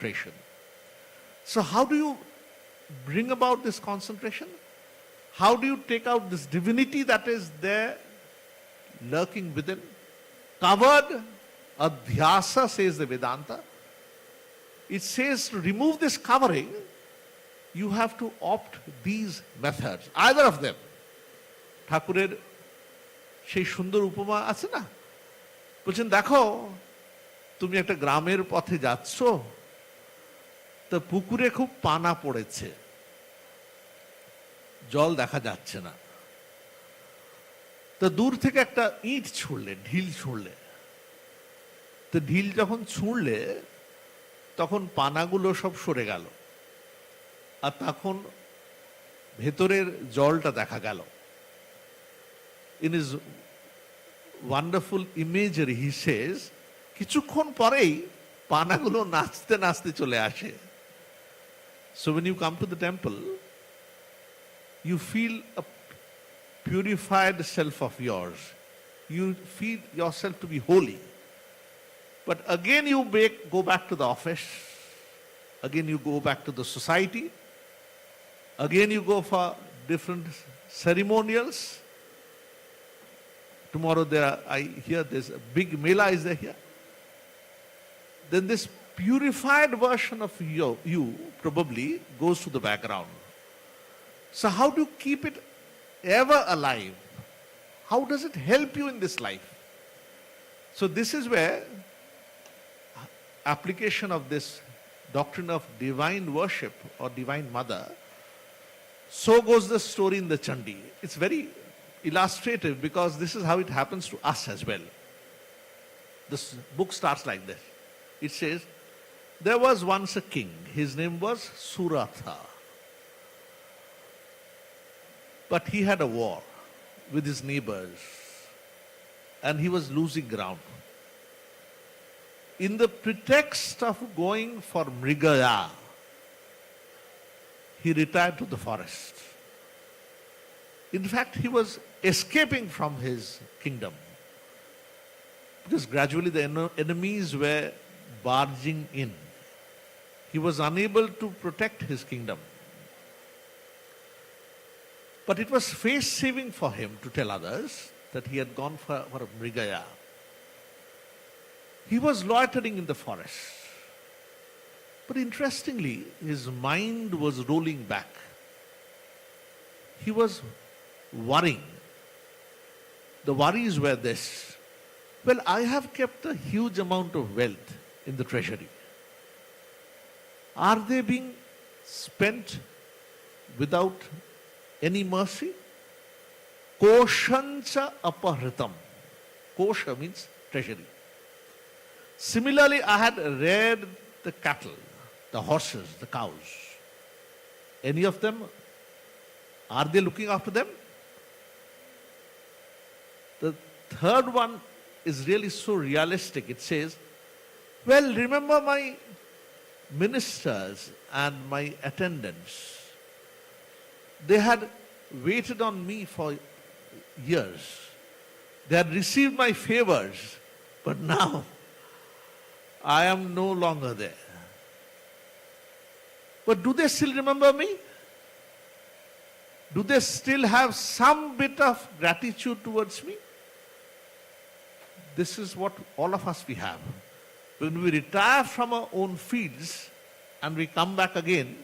concentration. So how do you bring about this concentration? How do you take out this divinity that is there lurking within? Covered, adhyasa says the Vedanta. It says to remove this covering, you have to opt these methods, either of them. ঠাকুরের সেই সুন্দর উপমা আছে না, বলছেন দেখো তুমি একটা গ্রামের পথে যাচ্ছ, তো পুকুরে খুব পানা পড়েছে, জল দেখা যাচ্ছে না, তো দূর থেকে একটা ইট ছুঁড়লে, ঢিল ছুঁড়লে, তো ঢিল যখন ছুঁড়লে তখন পানাগুলো সব সরে গেল, আর তখন ভেতরের জলটা দেখা গেল। In his wonderful imagery, he says, কিছুক্ষণ পরেই পানাগুলো নাচতে নাচতে চলে আসে। So when you come to the temple, you feel a purified self of yours. You feel yourself to be holy. But again you go back to the office. Again you go back to the society. Again you go for different ceremonials. Tomorrow I hear there's a big mela is there here. Then this purified version of you probably goes to the background. So how do you keep it ever alive? How does it help you in this life? So this is where application of this doctrine of divine worship or divine mother, so goes the story in the Chandi. It's very illustrative because this is how it happens to us as well. This book starts like this. It says, there was once a king. His name was Suratha. But he had a war with his neighbors and he was losing ground. In the pretext of going for Mrigaya, he retired to the forest. In fact, he was escaping from his kingdom because gradually the enemies were barging in. He was unable to protect his kingdom. But it was face-saving for him to tell others that he had gone for Mrigaya. He was loitering in the forest. But interestingly, his mind was rolling back. He was worrying. The worries were this: well, I have kept a huge amount of wealth in the treasury. Are they being spent without any mercy? Koshancha apahritam. Kosha means treasury. Similarly, I had reared the cattle, the horses, the cows. Any of them, are they looking after them? The third one is really so realistic. It says, well, remember my ministers and my attendants. They had waited on me for years. They had received my favors, but now I am no longer there. But do they still remember me? Do they still have some bit of gratitude towards me? This is what all of us we have. When we retire from our own fields and we come back again,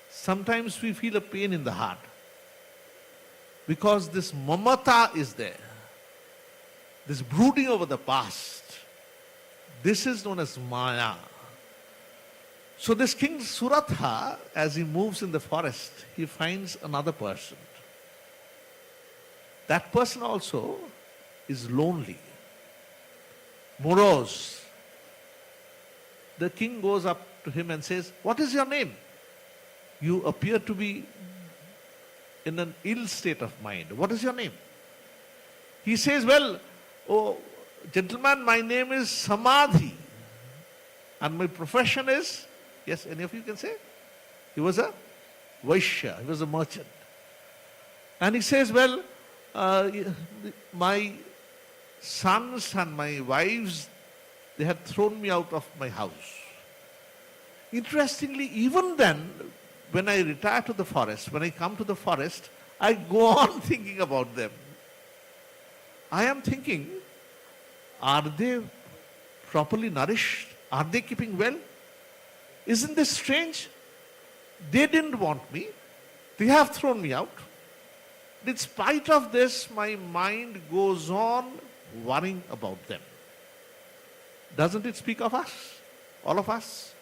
sometimes we feel a pain in the heart because this mamata is there, this brooding over the past. This is known as Maya. So this king Suratha, as he moves in the forest, he finds another person. That person also is lonely, morose. The king goes up to him and says, what is your name? You appear to be in an ill state of mind. What is your name? He says, well, oh gentleman, my name is Samadhi. And my profession is, yes, any of you can say? He was a Vaishya, he was a merchant. And he says, well, my sons and my wives, they had thrown me out of my house. Interestingly, even then, when I retire to the forest, when I come to the forest, I go on thinking about them. I am thinking, are they properly nourished? Are they keeping well? Isn't this strange? They didn't want me. They have thrown me out. In spite of this, my mind goes on worrying about them. Doesn't it speak of us? All of us?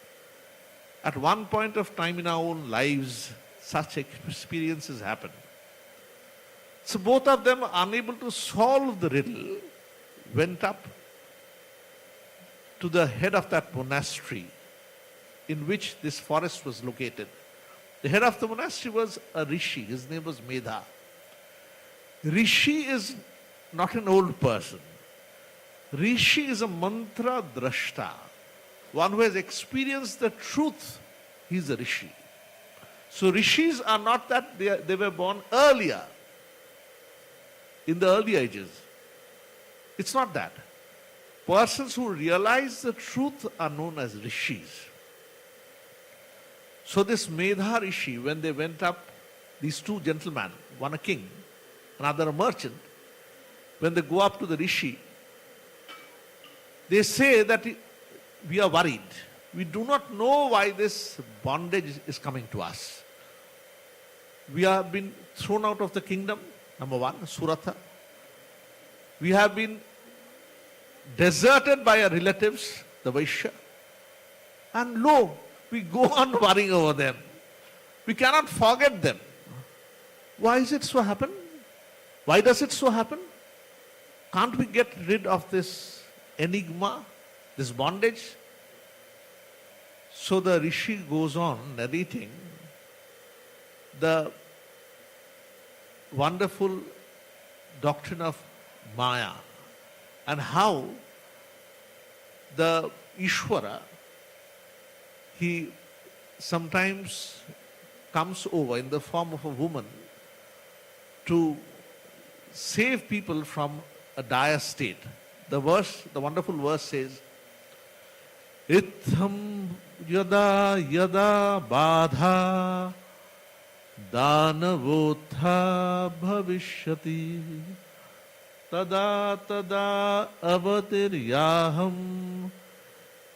At one point of time in our own lives, such experiences happen. So both of them, unable to solve the riddle, went up to the head of that monastery in which this forest was located. The head of the monastery was a rishi. His name was Medha. Rishi is not an old person. Rishi is a mantra drashta. One who has experienced the truth. He is a rishi. So rishis are not that they were born earlier, in the early ages. It's not that. Persons who realize the truth are known as rishis. So this Medha Rishi, when they went up, these two gentlemen, one a king, another a merchant, when they go up to the Rishi, they say that we are worried. We do not know why this bondage is coming to us. We have been thrown out of the kingdom, number one, Suratha. We have been deserted by our relatives, the Vaishya. And lo, we go on worrying over them. We cannot forget them. Why is it so happen? Why does it so happen? Can't we get rid of this enigma, this bondage? So the Rishi goes on narrating the wonderful doctrine of Maya and how the Ishvara, he sometimes comes over in the form of a woman to save people from a dire state. The wonderful verse says, Itham yada yada badha danavotha bhavishyati tada tada avatiryaham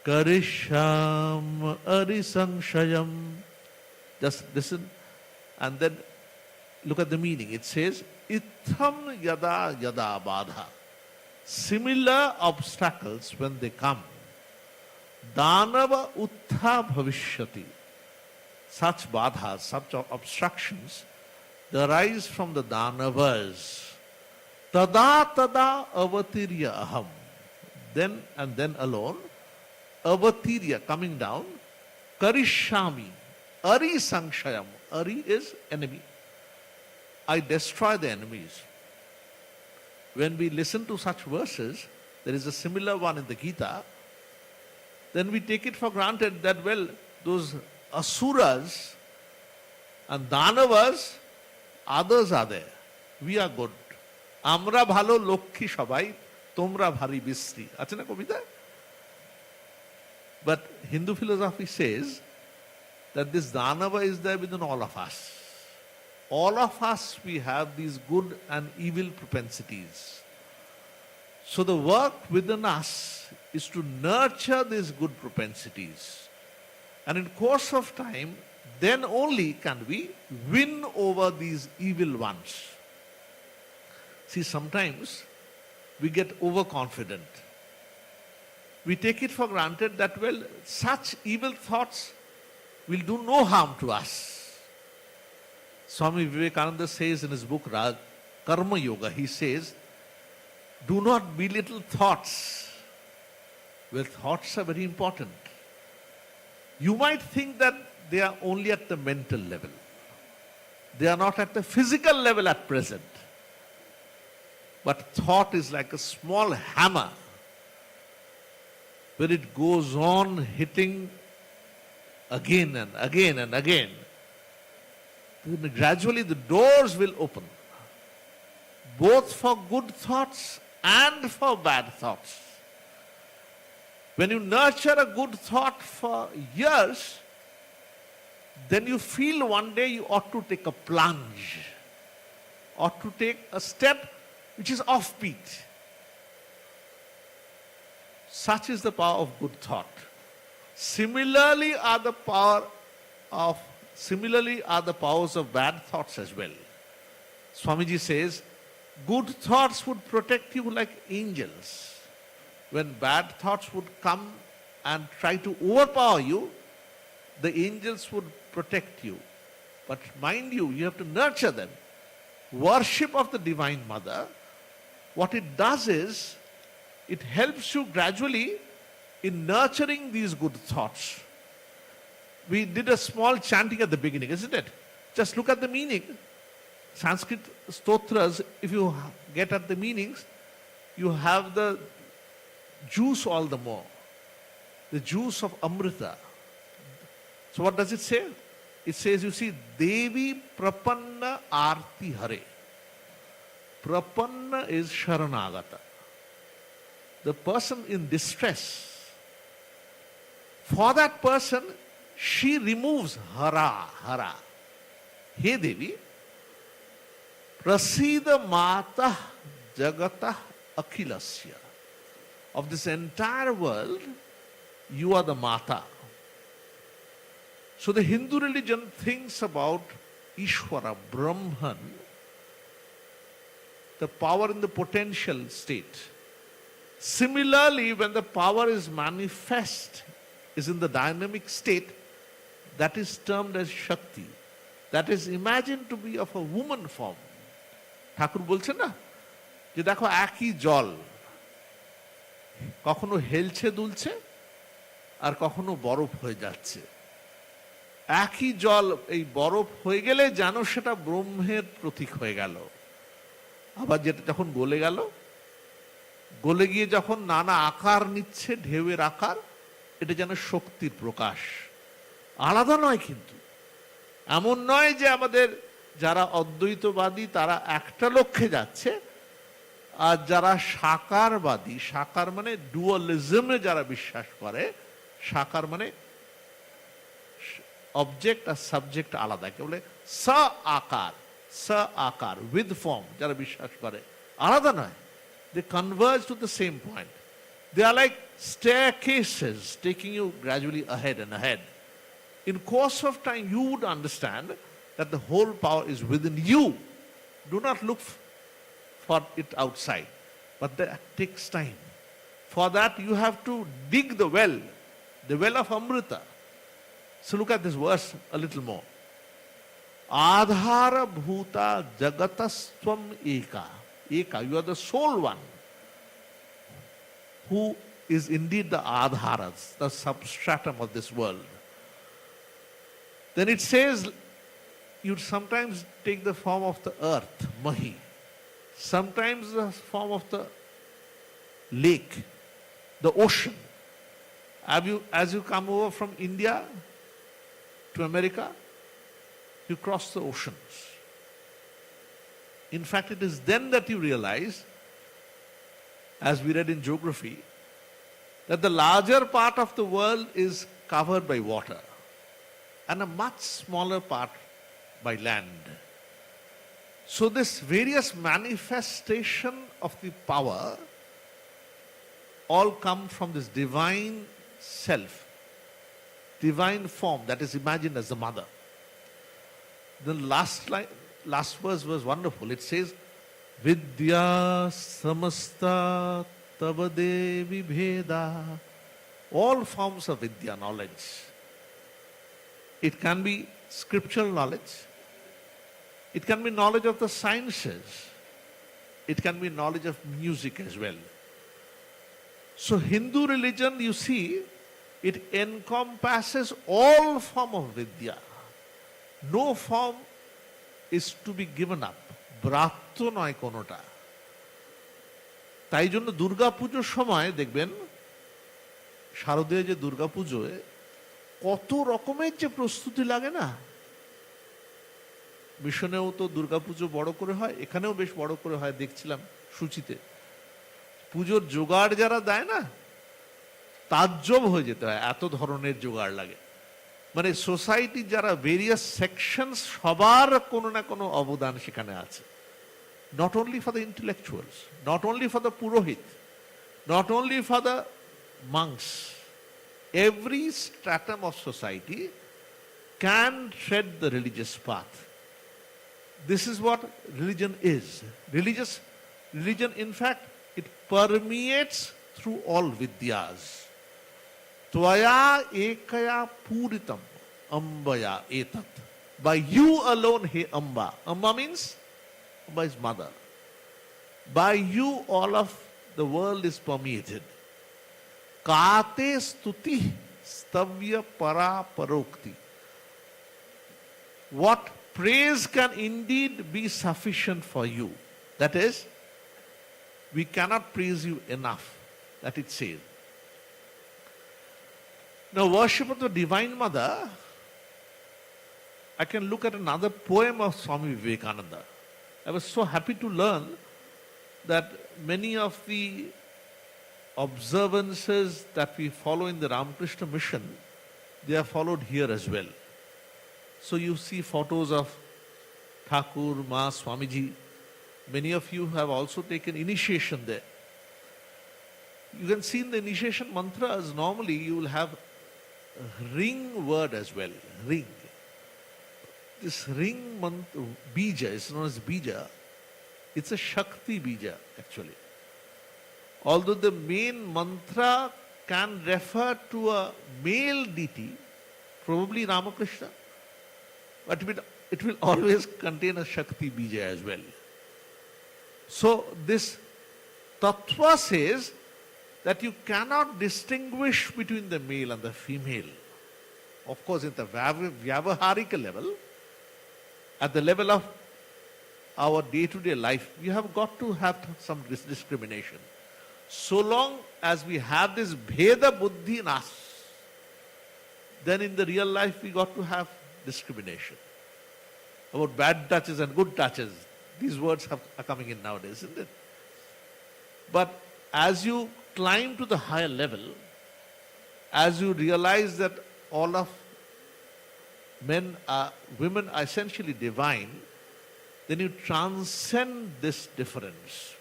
karisham arisanshayam. Just listen and then look at the meaning. It says, Itham yada yada badha. Similar obstacles when they come, Danava uttha bhavishyati. Such badhas, such obstructions, they arise from the Danavas. Tada tada avatirya aham. Then and then alone, avatirya, coming down, karishami, ari sanshayam. Ari is enemy. I destroy the enemies. When we listen to such verses, there is a similar one in the Gita, then we take it for granted that, well, those asuras and danavas, others are there. We are good. Amra bhalo lokhi shabai, tomra bhari bisri. Ache na kobita? But Hindu philosophy says that this danava is there within all of us. All of us, we have these good and evil propensities. So the work within us is to nurture these good propensities. And in course of time, then only can we win over these evil ones. See, sometimes we get overconfident. We take it for granted that, well, such evil thoughts will do no harm to us. Swami Vivekananda says in his book Karma Yoga, he says, do not belittle thoughts. Well, thoughts are very important. You might think that they are only at the mental level. They are not at the physical level at present. But thought is like a small hammer where it goes on hitting again and again and again. Then gradually the doors will open, both for good thoughts and for bad thoughts. When you nurture a good thought for years, then you feel one day you ought to take a plunge, ought to take a step which is offbeat. Such is the power of good thought. Similarly are the powers of bad thoughts as well. Swamiji says, good thoughts would protect you like angels. When bad thoughts would come and try to overpower you, the angels would protect you. But mind you, you have to nurture them. Worship of the Divine Mother, what it does is, it helps you gradually in nurturing these good thoughts. We did a small chanting at the beginning, isn't it? Just look at the meaning. Sanskrit stotras, if you get at the meanings, you have the juice all the more. The juice of Amrita. So what does it say? It says, you see, Devi Prapanna Arti Hare. Prapanna is Sharanagata. The person in distress. For that person, she removes hara. Hey Devi, Prasida Mata Jagata Akhilasya. Of this entire world, you are the Mata. So the Hindu religion thinks about Ishvara, Brahman, the power in the potential state. Similarly, when the power is manifest, is in the dynamic state, that is termed as Shakti. That is imagined to be of a woman form. ঠাকুর বলছেন না যে দেখো একই জল কখনো হেলছে দুলছে আর কখনো বরফ হয়ে যাচ্ছে। একই জল এই বরফ হয়ে গেলে যেন সেটা ব্রহ্মের প্রতীক হয়ে গেল। আবার যেটা যখন গলে গেল, গলে গিয়ে যখন নানা আকার নিচ্ছে, ঢেউয়ের আকার, এটা যেন শক্তির প্রকাশ। আলাদা নয় কিন্তু, এমন নয় যে আমাদের যারা অদ্বৈতবাদী তারা একটা লক্ষ্যে যাচ্ছে, আর যারা সাকারবাদী, সাকার মানে ডুয়ালিজমে যারা বিশ্বাস করে, সাকার মানে অবজেক্ট আর সাবজেক্ট আলাদা, কে বলে স আকার উইথ ফর্ম যারা বিশ্বাস করে, আলাদা নয়। They converge to the same point. They are like staircases taking you gradually ahead and ahead. In course of time, you would understand that the whole power is within you. Do not look for it outside. But that takes time. For that, you have to dig the well of Amrita. So look at this verse a little more. Adhara bhuta jagatasvam eka. Eka, you are the sole one who is indeed the adharas, the substratum of this world. Then it says, you sometimes take the form of the earth, mahi, sometimes the form of the lake, the ocean. As you come over from India to America, you cross the oceans. In fact, it is then that you realize, as we read in geography, that the larger part of the world is covered by water and a much smaller part by land. So this various manifestation of the power all come from this divine self, divine form that is imagined as the mother. The last verse was wonderful. It says, Vidya samasta tava devi bheda. All forms of Vidya, knowledge. It can be scriptural knowledge. It can be knowledge of the sciences. It can be knowledge of music as well. So Hindu religion, you see, it encompasses all form of Vidya. No form is to be given up. ব্রাত্য নয় কোনোটা। তাই জন্য দুর্গা পুজোর সময় দেখবেন, শারদীয় যে দুর্গা পুজোয় কত রকমের যে প্রস্তুতি লাগে না। মিশনেও তো দুর্গা পুজো বড় করে হয়, এখানেও বেশ বড় করে হয়, দেখছিলাম সূচিতে। পুজোর জোগাড় যারা দেয় না, তাজ্জব হয়ে যেতে হয়, এত ধরনের জোগাড় লাগে। মানে সোসাইটি যারা ভেরিয়াস সেকশনস সবার কোনো না কোনো অবদান সেখানে আছে। Not only for the intellectuals, not only for the পুরোহিত, not only for the monks. Every stratum of society can tread the religious path. This is what religion is. Religion, in fact, it permeates through all vidyas. Tvaya ekaya puritam ambaya etat. By you alone, he Amba. Amba means, Amba is mother. By you, all of the world is permeated. Kate stuti stavya para parokti. What praise can indeed be sufficient for you? That is, we cannot praise you enough. That it says. Now, worship of the Divine Mother, I can look at another poem of Swami Vivekananda. I was so happy to learn that many of the observances that we follow in the Ramakrishna mission, they are followed here as well. So you see photos of Thakur, Ma, Swamiji. Many of you have also taken initiation there. You can see in the initiation mantras, normally you will have a ring word as well, ring. This ring mantra, bija, is known as bija. It's a Shakti bija, actually. Although the main mantra can refer to a male deity, probably Ramakrishna, but it will always contain a Shakti bija as well. So this tattva says that you cannot distinguish between the male and the female. Of course, at the Vyavaharika level, at the level of our day-to-day life, we have got to have some discrimination. So long as we have this Bheda Buddhi in us, then in the real life we got to have discrimination. About bad touches and good touches, these words are coming in nowadays, isn't it? But as you climb to the higher level, as you realize that all of women are essentially divine, then you transcend this difference.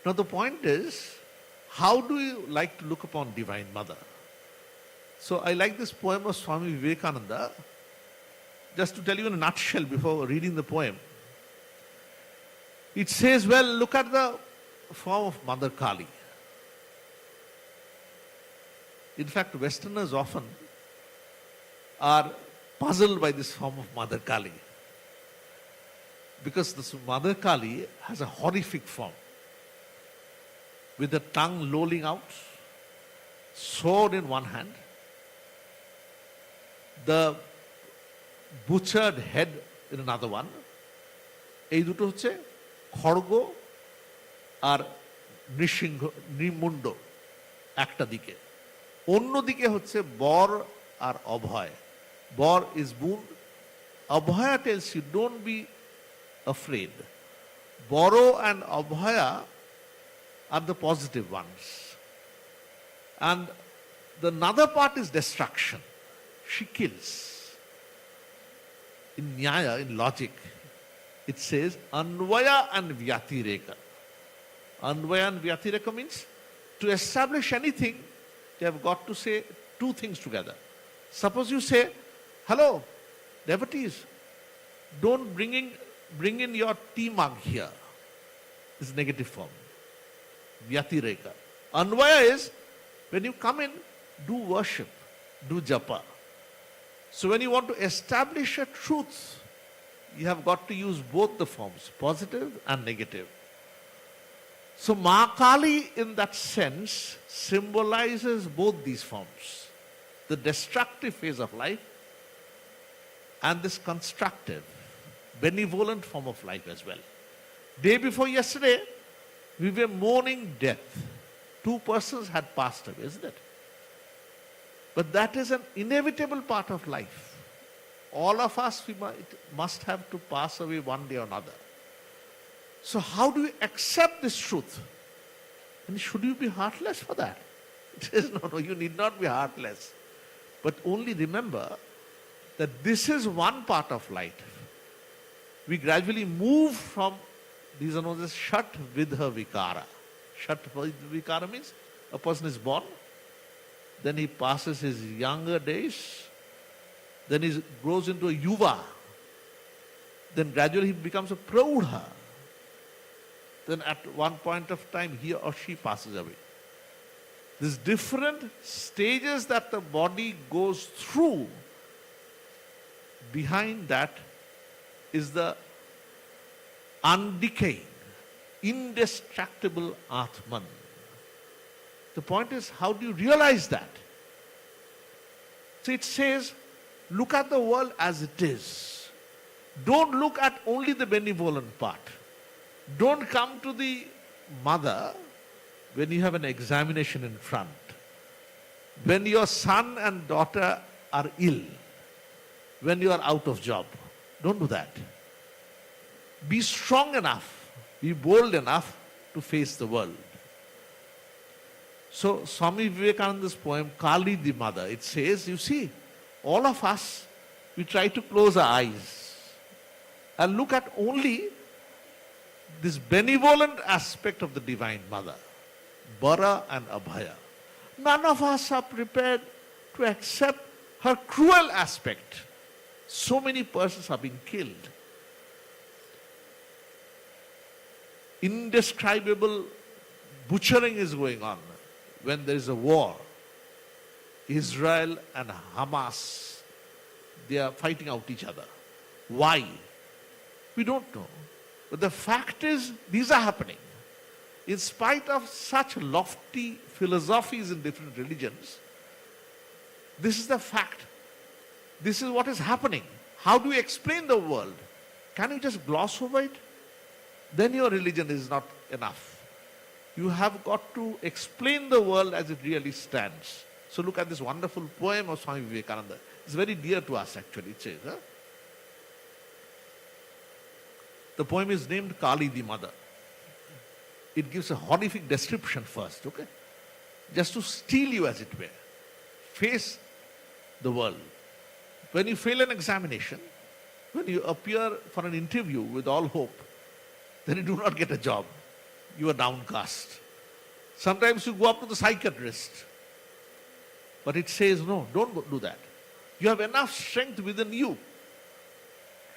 Now the point is, how do you like to look upon Divine Mother? So I like this poem of Swami Vivekananda. Just to tell you in a nutshell before reading the poem. It says, well, look at the form of Mother Kali. In fact, Westerners often are puzzled by this form of Mother Kali. Because this Mother Kali has a horrific form. With the tongue lolling out, sword in one hand, the butchered head in another one. এই দুটো হচ্ছে খড়গ আর নৃসিংহ নৃমুণ্ড একটা দিকে, অন্য দিকে হচ্ছে বর আর অভয়. বর is boon, Abhaya tells you don't be afraid. Boro and Abhaya are the positive ones. And the another part is destruction. She kills. In Nyaya, in logic, it says Anvaya and Vyatireka. Anvaya and Vyatireka means to establish anything, you have got to say two things together. Suppose you say, hello, devotees, don't bring in your tea mug here. It's negative form. Vyatireka. Anvaya is, when you come in, do worship, do japa. So when you want to establish a truth, you have got to use both the forms, positive and negative. So Ma Kali in that sense symbolizes both these forms. The destructive phase of life and this constructive, benevolent form of life as well. Day before yesterday, we were mourning death. 2 persons had passed away, isn't it? But that is an inevitable part of life. All of us, we must have to pass away one day or another. So how do you accept this truth? And should you be heartless for that? It says, no, you need not be heartless. But only remember that this is one part of light. We gradually move from, these are known as Shat Vidha Vikara. Shat Vidha Vikara means a person is born, then he passes his younger days, then he grows into a Yuva, then gradually he becomes a Praudha. Then at one point of time he or she passes away. These different stages that the body goes through, behind that is the undecaying, indestructible Atman. The point is, how do you realize that? So it says, look at the world as it is. Don't look at only the benevolent part. Don't come to the mother when you have an examination in front, when your son and daughter are ill, when you are out of job. Don't do that. Be strong enough, be bold enough to face the world. So Swami Vivekananda's poem, Kali the Mother, it says, you see, all of us, we try to close our eyes and look at only this benevolent aspect of the Divine Mother, Bara and Abhaya. None of us are prepared to accept her cruel aspect. So many persons are being killed. Indescribable butchering is going on when there is a war. Israel and Hamas, they are fighting out each other. Why? We don't know. But the fact is, these are happening. In spite of such lofty philosophies in different religions, this is the fact. This is what is happening. How do you explain the world? Can you just gloss over it? Then your religion is not enough. You have got to explain the world as it really stands. So look at this wonderful poem of Swami Vivekananda. It's very dear to us actually, it says. The poem is named Kali the Mother. It gives a horrific description first, okay? Just to steal you as it were. Face the world. When you fail an examination, when you appear for an interview with all hope, then you do not get a job. You are downcast. Sometimes you go up to the psychiatrist. But it says, no, don't do that. You have enough strength within you.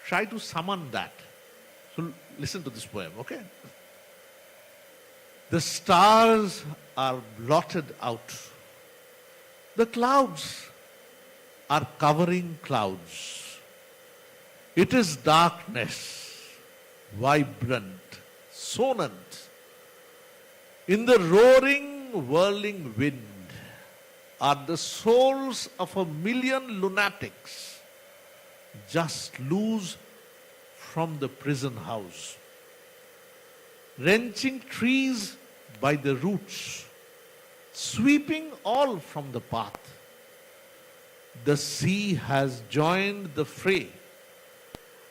Try to summon that. So listen to this poem, okay? The stars are blotted out. The clouds are covering clouds. It is darkness, vibrant, sonant. In the roaring, whirling wind are the souls of 1,000,000 lunatics just loose from the prison house. Wrenching trees by the roots, sweeping all from the path. The sea has joined the fray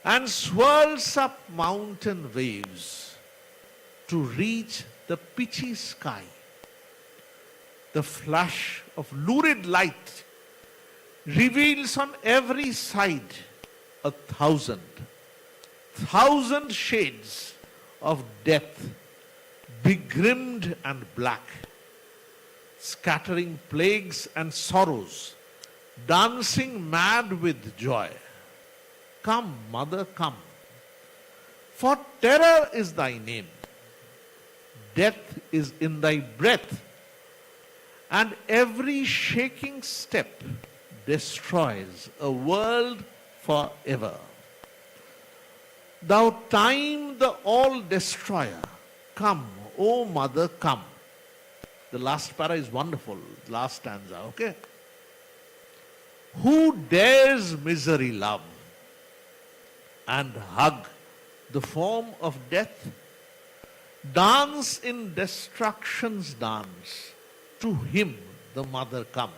and swirls up mountain waves to reach the pitchy sky. The flash of lurid light reveals on every side 1,000 shades of death, begrimed and black, scattering plagues and sorrows, dancing mad with joy. Come, Mother, come. For terror is thy name. Death is in thy breath, and every shaking step destroys a world forever. Thou time the all-destroyer, come, O Mother, come. The last para is wonderful, last stanza, okay? Who dares misery love and hug the form of death? Dance in destruction's dance. To him the mother comes.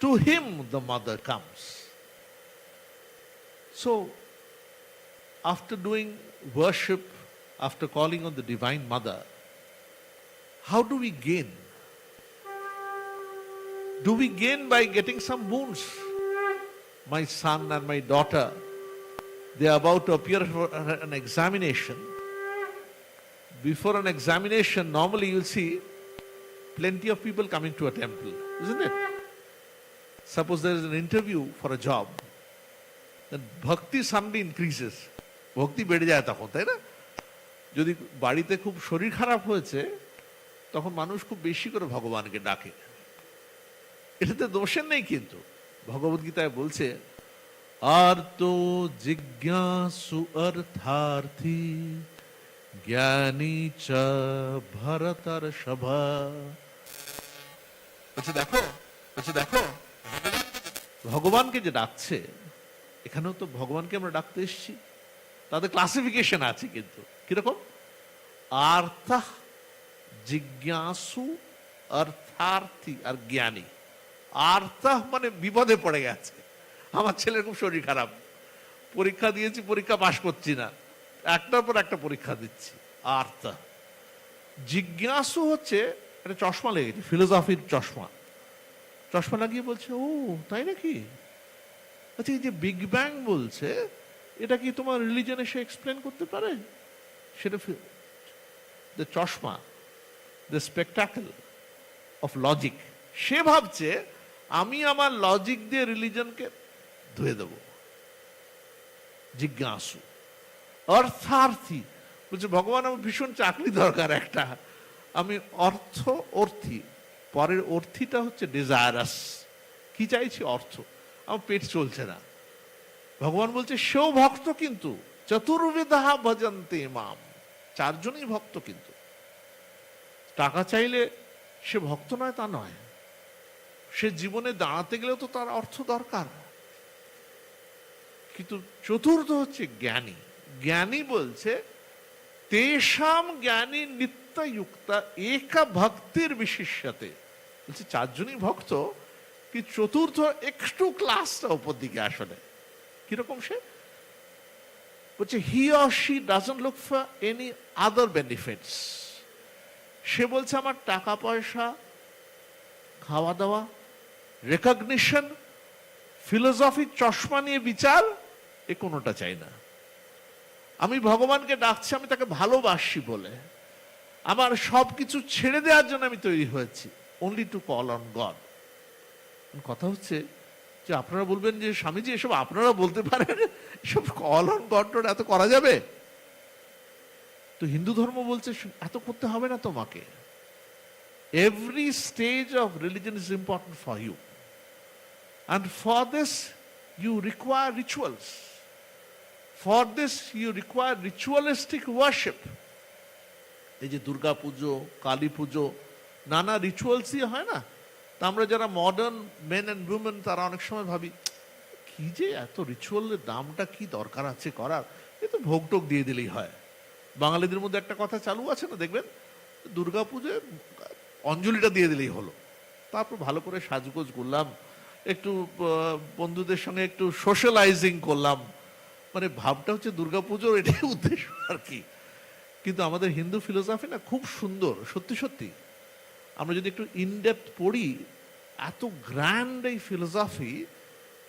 To him the mother comes. So, after doing worship, after calling on the Divine Mother, how do we gain? Do we gain by getting some boons? My son and my daughter, they are about to appear for an examination. Before an examination, normally you'll see plenty of people coming to a temple, isn't it? Suppose there is an interview for a job, then bhakti suddenly increases. Bhakti বেড়ে যায় তখন, তাই না? যদি বাড়িতে খুব শরীর খারাপ হয়েছে, তখন মানুষ খুব বেশি করে ভগবানকে ডাকে। এটাতে দোষের নেই, কিন্তু ভগবদ গীতায় বলছে আর্তো জিজ্ঞাসু অর্থার্থী জ্ঞানী চ ভরতর সভা। দেখো ভগবানকে যে ডাকছে, এখানেও তো ভগবানকে আমরা ডাকতে এসেছি, তাদের ক্লাসিফিকেশন আছে কিন্তু কিরকম? আর্থ, জিজ্ঞাসু, অর্থার্থী আর জ্ঞানী। আর্থ মানে বিপদে পড়ে গেছে, আমার ছেলের খুব শরীর খারাপ, পরীক্ষা দিয়েছি, পরীক্ষা পাশ করছি না, একটার পর একটা পরীক্ষা দিচ্ছি, আর্থ। জিজ্ঞাসু হচ্ছে একটা চশমা লেগেছে, ফিলোসফির চশমা, চশমা লাগিয়ে বলছে ও তাই নাকি, আচ্ছা এই যে বিগ ব্যাং বলছে এটা কি তোমার রিলিজনে সে এক্সপ্লেন করতে পারে? সেটা দ্য চশমা, দ্য স্পেকটাকল অফ লজিক। সে ভাবছে আমি আমার লজিক দিয়ে রিলিজনকে ধুয়ে দেব। জিজ্ঞাসু। অর্থার্থী বলছে ভগবান আমার ভীষণ চাকরি দরকার একটা, আমি অর্থী, পরের অর্থীটা হচ্ছে ডিজায়ারাস, কি চাইছি? অর্থ, আমার পেট চলছে না। ভগবান বলছে সেও ভক্ত, কিন্তু চতুর্বিধা ভজন্তে মাম, চারজনই ভক্ত, কিন্তু টাকা চাইলে সে ভক্ত নয় তা নয়, সে জীবনে দাঁড়াতে গেলেও তো তার অর্থ দরকার। কিন্তু চতুর্থ হচ্ছে জ্ঞানী। জ্ঞানী বলছে তেষাম জ্ঞানী নিত্যযুক্তা একা ভক্তির বিশিষ্যতে, বলছে চারজনই ভক্ত, কি চতুর্থ একটু ক্লাসটা উপর দিকে আসলে কিরকম? সে বলছে he or she doesn't look for any other benefits. সে বলছে আমার টাকা পয়সা, খাওয়া দাওয়া, রেকগনিশন, ফিলোসফি, চশমা নিয়ে বিচার, এ কোনোটা চাই না। আমি ভগবানকে ডাকছি, আমি তাকে ভালোবাসি বলে, আমার সবকিছু ছেড়ে দেওয়ার জন্য আমি তৈরি হয়েছি, only to call on god. কথা হচ্ছে যে আপনারা বলবেন যে স্বামীজি এসব আপনারা বলতে পারেন, এসব কল অন গড এত করা যাবে? তো হিন্দু ধর্ম বলছে এত করতে হবে না তোমাকে। Every stage of religion is important for you, and for this you require rituals, for this you require ritualistic worship. এই যে দুর্গা পুজো, কালী পুজো, নানা রিচুয়ালসই হয় না? তা আমরা যারা মডার্ন মেন অ্যান্ড উইমেন, তারা অনেক সময় ভাবি কি যে এত রিচুয়ালের দামটা কি দরকার আছে করার, এ তো ভোগ টোগ দিয়ে দিলেই হয়। বাঙালিদের মধ্যে একটা কথা চালু আছে না, দেখবেন দুর্গা পুজোয় অঞ্জলিটা দিয়ে দিলেই হলো, তারপর ভালো করে সাজগোজ করলাম, একটু বন্ধুদের সঙ্গে একটু সোশ্যালাইজিং করলাম, মানে ভাবটা হচ্ছে দুর্গাপুজোর এটাই উদ্দেশ্য আর কি। কিন্তু আমাদের হিন্দু ফিলোসফি না খুব সুন্দর, সত্যি সত্যি আমরা যদি একটু ইনডেপথ পড়ি, এত গ্র্যান্ড এই philosophy,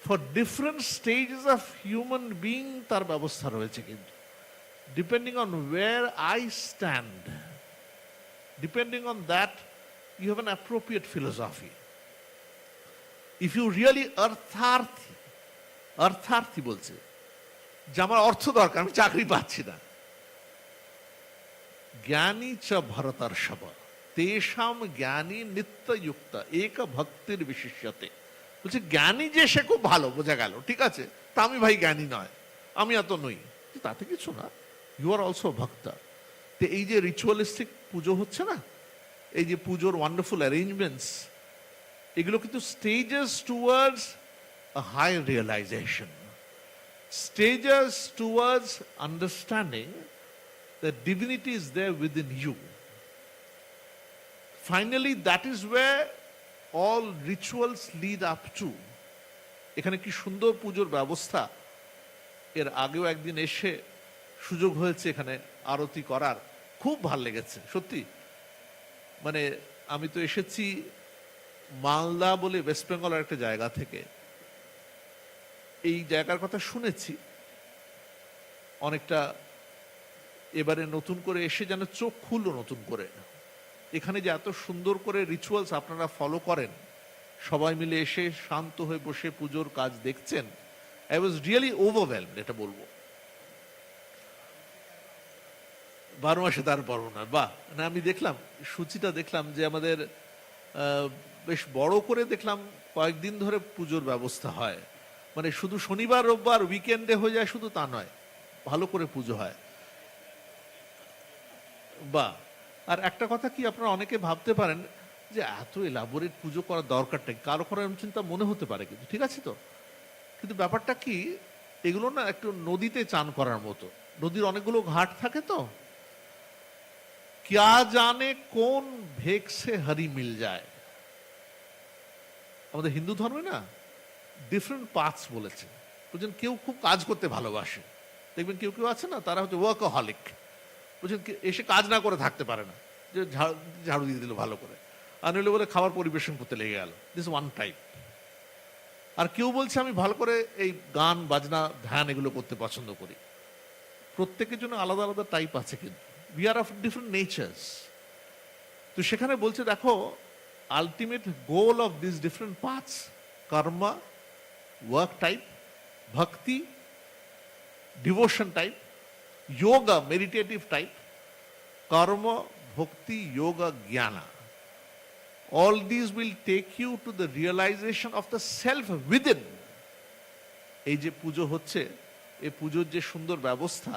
for different stages of human being তার ব্যবস্থা রয়েছে। কিন্তু depending on where I stand, depending on that you have an appropriate philosophy. If you really অর্থার্থী বলছে যে আমার অর্থ দরকার, আমি চাকরি পাচ্ছি না, জ্ঞানী চ ভরতর সভা তেষাম জ্ঞানী নিত্যযুক্ত এক ভক্তির বিশিষ্যতে। বলছে জ্ঞানী যে সে খুব ভালো, বোঝা গেল, ঠিক আছে, তা আমি ভাই জ্ঞানী নয়, আমি এত নই, তাতে কিছু না, ইউ আর অলসো ভক্ত। তো এই যে রিচুয়ালিস্টিক পুজো হচ্ছে না, এই যে পুজোর ওয়ান্ডারফুল অ্যারেঞ্জমেন্টস, এগুলো কিন্তু stages towards a high realisation, stages towards understanding that divinity is there within you. Finally, that is where all rituals lead up to. এখানে কি সুন্দর পুজোর ব্যবস্থা। এর আগেও একদিন এসে সুযোগ হয়েছে এখানে আরতি করার, খুব ভাল লেগেছে সত্যি। মানে আমি তো এসেছি মালদা বলে ওয়েস্ট বেঙ্গলের একটা জায়গা থেকে এই জায়গার কথা শুনেছি, অনেকটা এবারে নতুন করে এসে যেন চোখ খুললো নতুন করে। এখানে যে এত সুন্দর করে রিচুয়ালস আপনারা ফলো করেন, সবাই মিলে এসে শান্ত হয়ে বসে পুজোর কাজ দেখছেন, আই ওয়াজ রিয়েলি ওভারওয়েলমড, এটা বলবো। 12 মাসে তার পারবো না, বাহ। না আমি দেখলাম সূচিটা, দেখলাম যে আমাদের বেশ বড় করে দেখলাম কয়েকদিন ধরে পুজোর ব্যবস্থা হয়, মানে শুধু শনিবার রোববার উইকেন্ডে হয়ে যায় শুধু তা নয়, ভালো করে পুজো হয়, বাহ। আর একটা কথা কি, আপনারা অনেকে ভাবতে পারেন যে এত এলাবোরেট পুজো করার দরকারটা কি, কারো কারো এমন চিন্তা মনে হতে পারে, কিন্তু ঠিক আছে তো, কিন্তু ব্যাপারটা কি, এগুলো না একটু নদীতে চান করার মতো। নদীর অনেকগুলো ঘাট থাকে তো, क्या जाने কোন ভেগ সে হরি মিল যায়। আমাদের হিন্দু ধর্মে না ডিফারেন্ট পাথস বলেছে, বুঝছেন। কেউ খুব কাজ করতে ভালোবাসে, দেখবেন কেউ কেউ আছে না, তারা হচ্ছে ওয়ার্কাহলিক, বুঝছেন, এসে কাজ না করে থাকতে পারে না, যে ঝাড়ু দিয়ে দিল ভালো করে, আর নইলে বলে খাবার পরিবেশন করতে লেগে গেল, দিস ওয়ান টাইপ। আর কেউ বলছে আমি ভালো করে এই গান বাজনা ধ্যান এগুলো করতে পছন্দ করি। প্রত্যেকের জন্য আলাদা আলাদা টাইপ আছে, কিন্তু we are of different natures. তো সেখানে বলছে দেখো, ultimate goal of this different paths, karma work type, bhakti devotion type, yoga meditative type, karma bhakti yoga jnana, all these will take you to the realization of the self within. এই যে পুজো হচ্ছে, এই পুজোর যে সুন্দর ব্যবস্থা,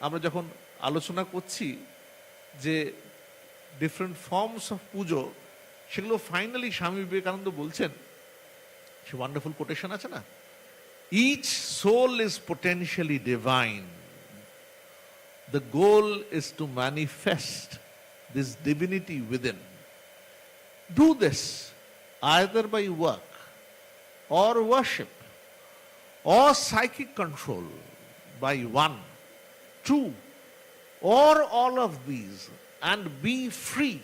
আমরা যখন আলোচনা করছি যে ডিফারেন্ট ফর্মস অফ পুজো, সেগুলো ফাইনালি স্বামী বিবেকানন্দ বলছেন, সে ওয়ান্ডারফুল কোটেশন আছে না, each soul is potentially divine. The goal is to manifest this divinity within. Do this either by work or worship or psychic control by 1, 2 or all of these, and be free.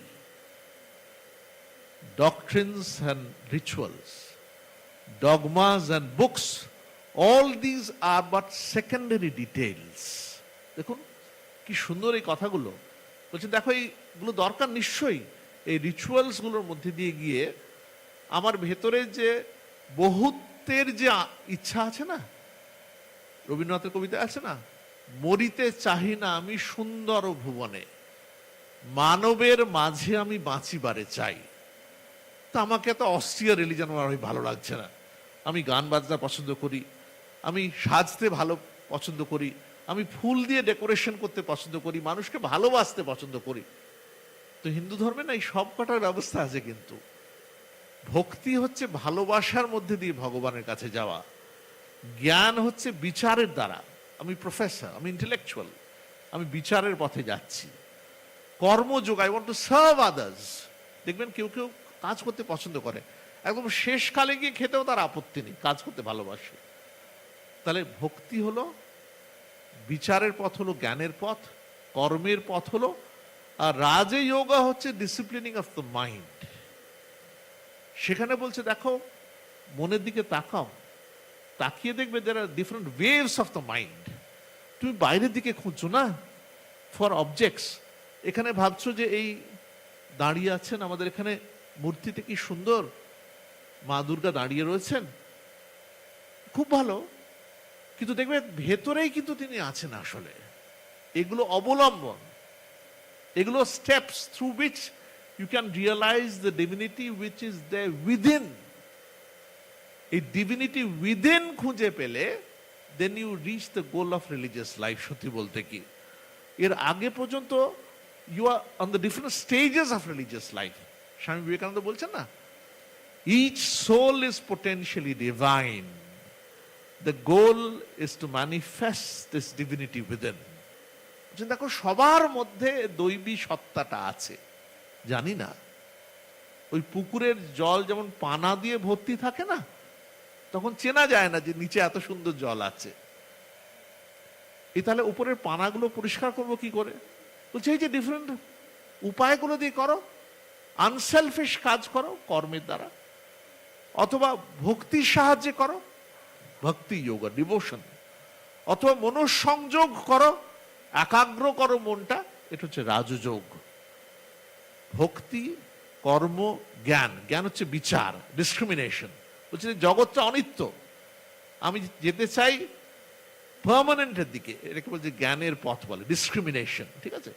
Doctrines and rituals, dogmas and books, all these are but secondary details. দেখুন কি সুন্দর এই কথাগুলো বলছেন। দেখো এইগুলো দরকার নিশ্চয়ই, এই রিচুয়ালস গুলোর মধ্যে দিয়ে গিয়ে আমার ভেতরে যে বহুত্বের যে ইচ্ছা আছে না, রবীন্দ্রনাথের কবিতা আছে না, মরিতে চাহি না আমি সুন্দর ভুবনে, মানবের মাঝে আমি বাঁচিবারে চাই। তা আমাকে এত অস্ট্রিয়া রিলিজন আমার ভালো লাগছে না, আমি গান বাজনা পছন্দ করি, আমি সাজতে ভালো পছন্দ করি, আমি ফুল দিয়ে ডেকোরেশন করতে পছন্দ করি, মানুষকে ভালোবাসতে পছন্দ করি। তো হিন্দু ধর্মে না এই সব কটার ব্যবস্থা আছে, কিন্তু ভক্তি হচ্ছে ভালোবাসার মধ্যে দিয়ে ভগবানের কাছে যাওয়া, জ্ঞান হচ্ছে বিচারের দ্বারা, আমি প্রফেসর, আমি ইন্টেলেকচুয়াল, আমি বিচারের পথে যাচ্ছি, কর্মযোগ, I want to serve others. দেখবেন কেউ কেউ কাজ করতে পছন্দ করে, একদম শেষকালে গিয়ে খেতেও তার আপত্তি নেই, কাজ করতে ভালোবাসে। তাহলে ভক্তি হলো বিচারের পথ, হলো জ্ঞানের পথ, কর্মের পথ হলো, আর রাজে যোগা হচ্ছে ডিসিপ্লিনিং অফ দ্য মাইন্ড। সেখানে বলছে দেখো মনের দিকে তাকাও, তাকিয়ে দেখবে there are different waves of the mind. তুমি বাইরের দিকে খুঁজছো না ফর অবজেক্টস, এখানে ভাবছো যে এই দাঁড়িয়ে আছেন আমাদের এখানে মূর্তিতে, কি সুন্দর মা দুর্গা দাঁড়িয়ে রয়েছেন, খুব ভালো, কিন্তু দেখবে ভেতরেই কিন্তু তিনি আছেন আসলে। এগুলো অবলম্বন, এগুলো steps through which you can realise the divinity which is there within. এই ডিভিনিটি উইদিন খুঁজে পেলে then you reach the goal of religious life. সত্যি বলতে কি, এর আগে পর্যন্ত you are on the different stages of religious life. Swami Vivekananda বলছেন না, each soul is potentially divine, the goal is to manifest this divinity within. দেখো সবার মধ্যে দৈবী সত্তাটা আছে, জানি না, ওই পুকুরের জল যেমন পানা দিয়ে ভর্তি থাকে না, তখন চেনা যায় না যে নিচে এত সুন্দর জল আছে। এই তাহলে উপরের পানাগুলো পরিষ্কার করবো কি করে? বলছে এই যে ডিফারেন্ট উপায়গুলো দিয়ে করো, আনসেলফিশ কাজ করো কর্মের দ্বারা, অথবা ভক্তির সাহায্যে করো, ভক্তি যোগা ডিভোশন, অথবা মনঃসংযোগ করো, একাগ্র করো মনটা, এটা হচ্ছে রাজযোগ। ভক্তি, কর্ম, জ্ঞান। জ্ঞান হচ্ছে বিচার, ডিসক্রিমিনেশন। বলছে জগৎটা অনিত্য, আমি যেতে চাই পার্মানেন্টের দিকে, এটাকে বলছে জ্ঞানের পথ বলে, ডিসক্রিমিনেশন। ঠিক আছে,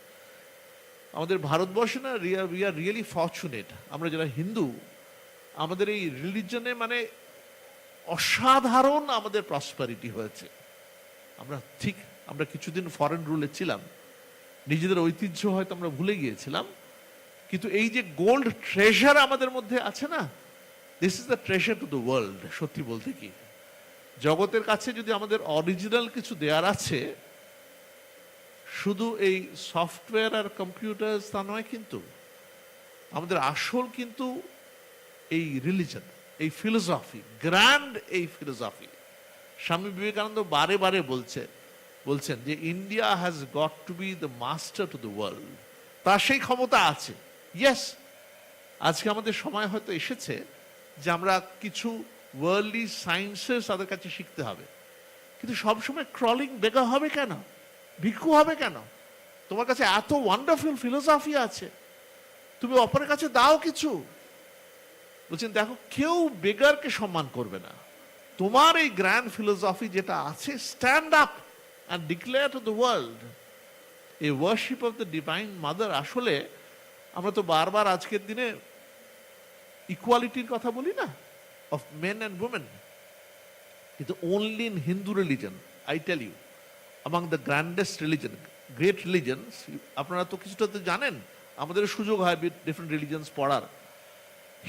আমাদের ভারতবর্ষে না, উই আর রিয়েলি ফরচুনেট, আমরা যারা হিন্দু, আমাদের এই রিলিজনে মানে অসাধারণ আমাদের প্রসপারিটি হয়েছে। আমরা কিছুদিন ফরেন রুলে ছিলাম, নিজেদের ঐতিহ্য হয়তো আমরা ভুলে গিয়েছিলাম, কিন্তু এই যে গোল্ড ট্রেজার আমাদের মধ্যে আছে না, this is the treasure two the world. সত্যি বলতে কি, জগতের কাছে যদি আমাদের অরিজিনাল কিছু দেয়ার আছে, শুধু এই সফটওয়্যার আর কম্পিউটার তা নয়, কিন্তু আমাদের আসল কিন্তু এই রিলিজন, এই ফিলোসফি, গ্র্যান্ড এই ফিলোসফি। স্বামী বিবেকানন্দ বারে বারে বলছেন যে India has got to B the master two the world. তার সেই ক্ষমতা আছে। ইয়েস, আজকে আমাদের সময় হয়তো এসেছে যে আমরা কিছু ওয়ার্ল্ডলি সায়েন্সেস তাদের কাছে শিখতে হবে, কিন্তু সবসময় ক্রলিং বেগা হবে কেন, ভিক্ষু হবে কেন? তোমার কাছে এত ওয়ান্ডারফুল ফিলোসফি আছে, তুমি অপরের কাছে দাও কিছু। বলছেন দেখো, কেউ বেগারকে সম্মান করবে না। তোমার এই গ্র্যান্ড ফিলোসফি যেটা আছে, stand up and declare to the world. এই worship of the divine mother, আসলে আমরা তো বারবার আজকের দিনে ইকুয়ালিটির কথা বলি না, অফ মেন অ্যান্ড উমেন, কিন্তু only in Hindu religion, I tell you, among the grandest religion, great religions, আপনারা তো কিছুটা তো জানেন, আমাদের সুযোগ হয় ডিফারেন্ট রিলিজনস পড়ার।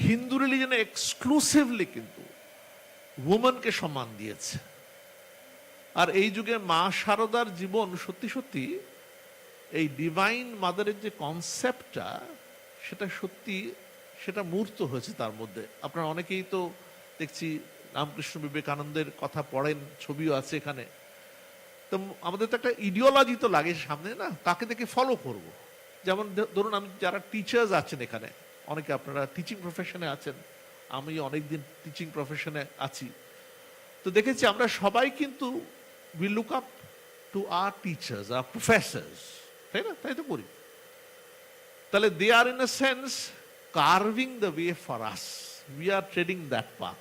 হিন্দু রিলিজনে এক্সক্লুসিভলি কিন্তু ওমেনকে সম্মান দিয়েছে। আর এই যুগে মা শারদার জীবন সত্যি সত্যি এই ডিভাইন মাদারের যে কনসেপ্টটা, সেটা সত্যি, সেটা মূর্ত হয়েছে তার মধ্যে। আপনারা অনেকেই তো দেখছি রামকৃষ্ণ বিবেকানন্দের কথা পড়েন, ছবিও আছে এখানে। তো আমাদের তো একটা ইডিওলজি তো লাগে সামনে না, কাকে দেখে ফলো করব। যেমন ধরুন, আমি যারা টিচার্স আছেন এখানে, অনেকে আপনারা টিচিং প্রফেশনে আছেন, আমি অনেকদিন টিচিং প্রফেশনে আছি, তো দেখেছি আমরা সবাই কিন্তু we look up to our teachers, our professors, তাই না? তাই তো করি। তাহলে they are in a sense carving the way for us, we are treading that path.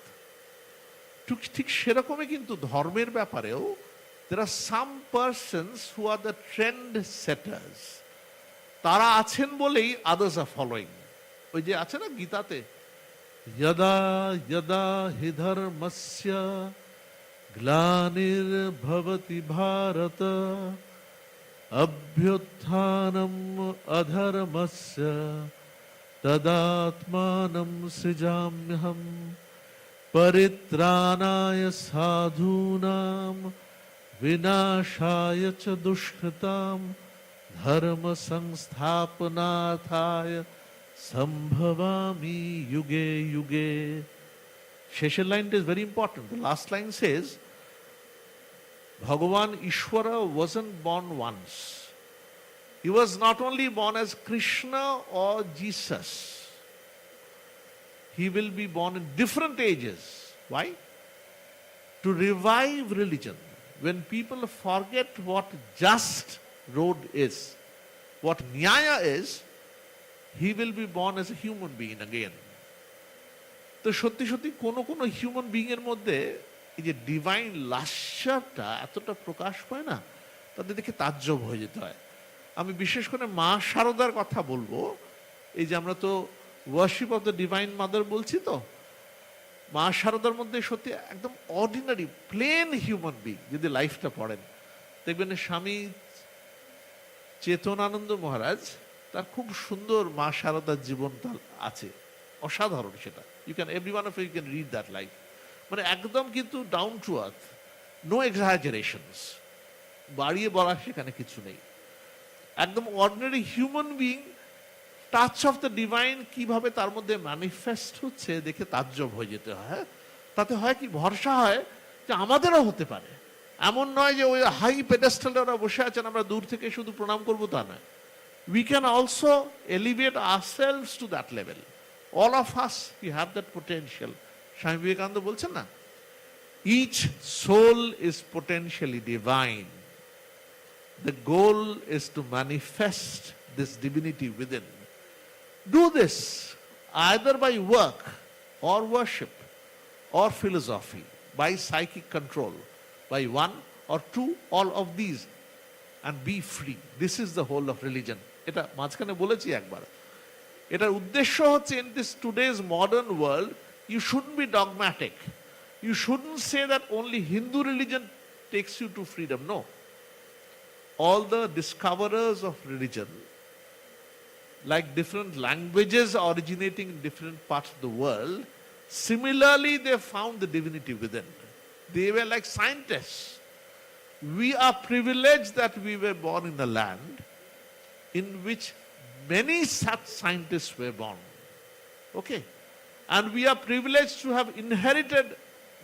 ঠিক সেরকমই কিন্তু ধর্মের ব্যাপারেও there are some persons who are the trend setters. তারা আছেন বলেই others are following. ওই যে আছে না গীতাতে, यदा यदा हि धर्मस्य ग्लानिर्भवति भारत अभ्युत्थानम् अधर्मस्य तदात्मानं सृजाम्यहम् परित्राणाय साधूनां विनाशाय च दुष्कृतां धर्म संस्थापनार्थाय संभवामि युगे युगे। শেষের লাইনটা is very important. The last line says, Bhagavan Ishwara wasn't born once. He was not only born as Krishna or Jesus. He will be born in different ages. Why? To revive religion. When people forget what just road is, what nyaya is, he will be born as a human being again. তো সত্যি সত্যি কোন human being এর মধ্যে এই যে divine লাস্যটা এতটা প্রকাশ পায় না, তাদের দেখে তাজ্জব হয়ে যেতে হয়। আমি বিশেষ করে মা শারদার কথা বলবো। এই যে আমরা তো worship of the divine mother বলছি, তো মা শারদার মধ্যে সত্যি একদম অর্ডিনারি প্লেন হিউম্যান বিং যদি লাইফটা পড়েন, দেখবেন স্বামী চেতনানন্দ মহারাজ, তার খুব সুন্দর মা শারদার জীবন তার আছে, অসাধারণ। সেটা you can, every one of you can read that life. মানে একদম কিন্তু down to earth, no exaggerations, বাড়িয়ে বলা সেখানে কিছু নেই, একদম ordinary human being. Touch of the divine কিভাবে তার মধ্যে ম্যানিফেস্ট হচ্ছে দেখে তাজ্জব হয়ে যেতে হয়। তাতে হয় কি, ভরসা হয় যে আমাদেরও হতে পারে। এমন নয় যে ওই হাই পেডেস্টালে ওরা বসে আছেন, আমরা দূর থেকে শুধু প্রণাম করবো, তা নয়। we can also elevate ourselves to that level. All of us, we have that potential. Swami Vivekananda bolchen na, each soul is potentially divine. The goal is to manifest this divinity within. Do this either by work or worship or philosophy, by psychic control, by one or two, all of these, and be free. This is the whole of religion. এটা মাঝখানে বলেছি একবার, এটার উদ্দেশ্য হচ্ছে, in this today's modern world, you shouldn't be dogmatic. You shouldn't say that only Hindu religion takes you to freedom. No. All the discoverers of religion, like different languages originating in different parts of the world, similarly they found the divinity within. They were like scientists. We are privileged that we were born in a land in which many such scientists were born. Okay? And we are privileged to have inherited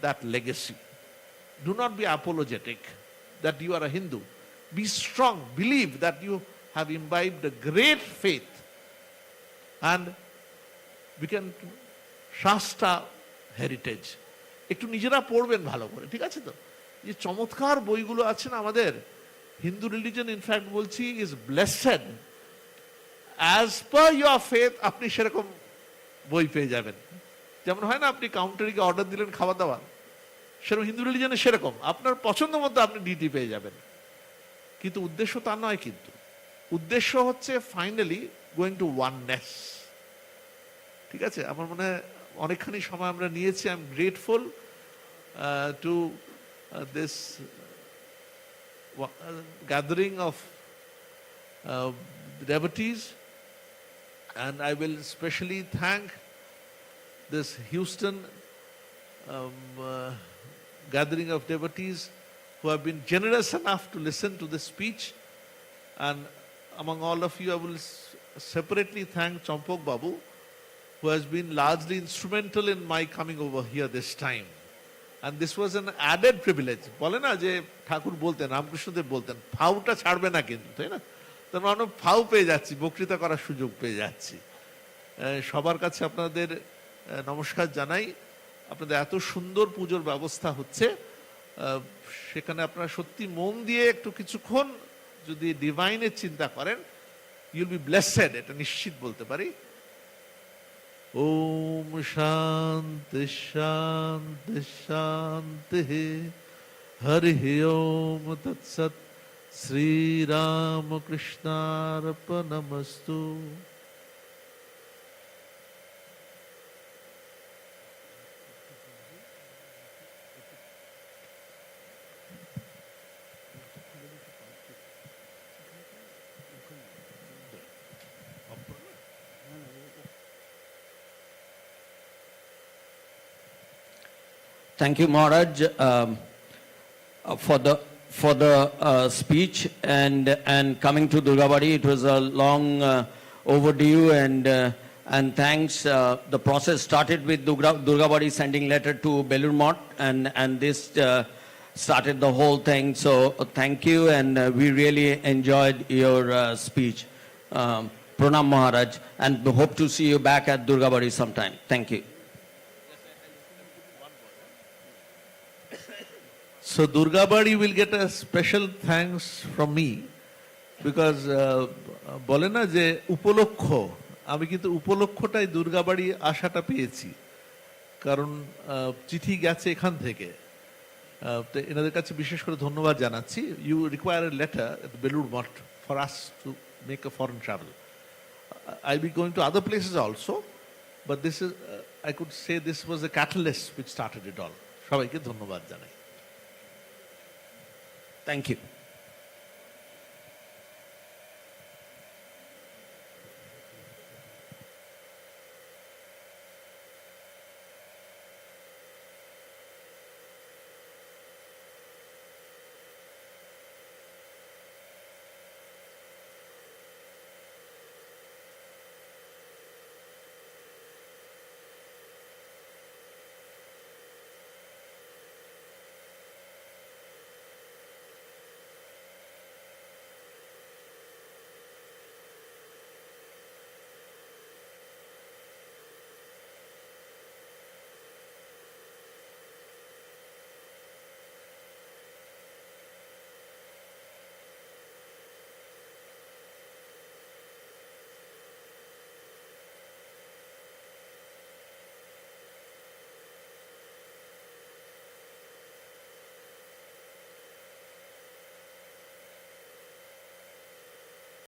that legacy. Do not be apologetic that you are a Hindu. Be strong. Believe that you have imbibed a great faith. And we can trust our heritage. একটু নিজেরা পড়বেন ভালো করে, ঠিক আছে তো? যে চমৎকার বইগুলো আছে না আমাদের, হিন্দু রিলিজন ইনফ্যাক্ট বলছি is blessed. As per your faith আপনি সেরকম বই পেয়ে যাবেন। যেমন হয় না, আপনি কাউন্টারিকে অর্ডার দিলেন খাওয়া দাওয়া, সেরকম হিন্দু রিলিজনে সেরকম আপনার পছন্দ মতো আপনি ডিটি পেয়ে যাবেন। কিন্তু উদ্দেশ্য তা নয়, কিন্তু উদ্দেশ্য হচ্ছে ফাইনালি গোয়িং টু ওয়াননেস। ঠিক আছে, আমার মনে হয় অনেকখানি সময় আমরা নিয়েছি। I am grateful to this gathering of devotees, and I will especially thank this Houston gathering of devotees who have been generous enough to listen to this speech. And among all of you, I will separately thank Champok Babu, who has been largely instrumental in my coming over here this time. And this was an added privilege. বলে না যে ঠাকুর বলতেন, রামকৃষ্ণদেব বলতেন, ফাউটা ছাড়বে না কিন্তু, তাই না? তার মানে ফাউ পেয়ে যাচ্ছি, বক্তৃতা করার সুযোগ পেয়ে যাচ্ছি। সবার কাছে আপনাদের নমস্কার জানাই। আপনাদের এত সুন্দর পুজোর ব্যবস্থা হচ্ছে, সেখানে আপনারা সত্যি মন দিয়ে একটু কিছুক্ষণ যদি ডিভাইনের চিন্তা করেন, ইউল বি ব্লেসেড, এটা নিশ্চিত বলতে পারি। ओम शांति शांति शांति हरि ओम तत्सत Shri Ram कृष्णार्पणमस्तु। Thank you, Maharaj, for the speech and coming to Durgabadi. It was a long overdue, and thanks. The process started with Durgabadi sending letter to Belur Math, and this started the whole thing. So thank you, and we really enjoyed your speech. Pranam, Maharaj, and we hope to see you back at Durgabadi sometime. Thank you. So Durgabadi will get a special thanks from me, because বলে না যে উপলক্ষ, আমি কিন্তু উপলক্ষটাই দুর্গাবাড়ি আশাটা পেয়েছি, কারণ চিঠি গেছে এখান থেকে। তো এনাদের কাছে বিশেষ করে ধন্যবাদ জানাচ্ছি। You require a letter at Belur Math for us to make a foreign travel. I be going to other places also, but this is, I could say this was a catalyst which started it all. সবাইকে ধন্যবাদ জানাই। Thank you.